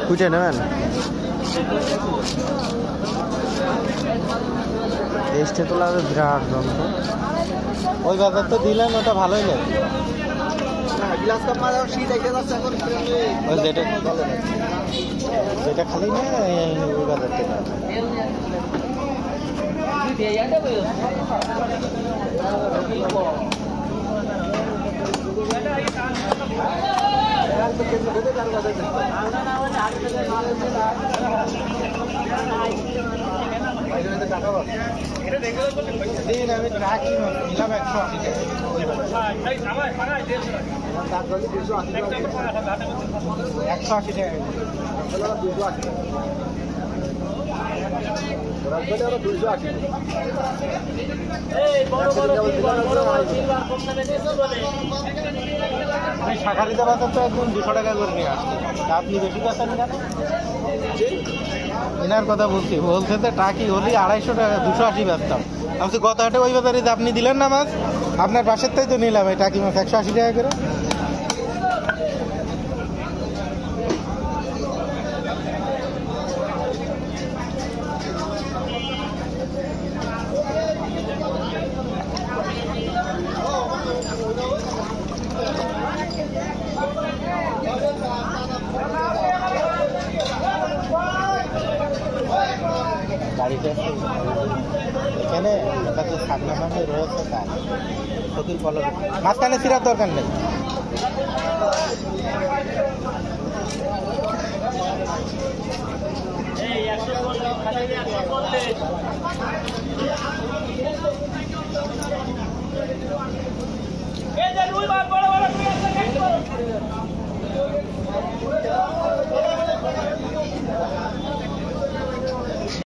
কুইটে নেবেন টেস্টে তোলা হবে বিরাট যন্ত্র ওই বাজার তো দিলেন ওটা ভালোই লাগে যেটা খালি না ওই বাজার থেকে আমি রাখি নিলাম 180 টাকা শাখারিতে বাজার তো একদম 200 টাকা করে নিয়ে আসছে আপনি বেশি পাচ্ছেন কেন এনার কথা বলছি বলছে তো টাকি হলি 250 টাকা 280 বেচতাম আমি গত হাটে ওই বাজারে আপনি দিলেন না মাছ আপনার পাশের তাই তো নিলাম এই টাকি মাছ 180 টাকা করে গাড়িটা এখানে এটা তো সামনে সামনে রয়েছে তাই সতীর ফলক মাঝখানে ছিঁড়ার দরকার নেই এই যে রুই মাছ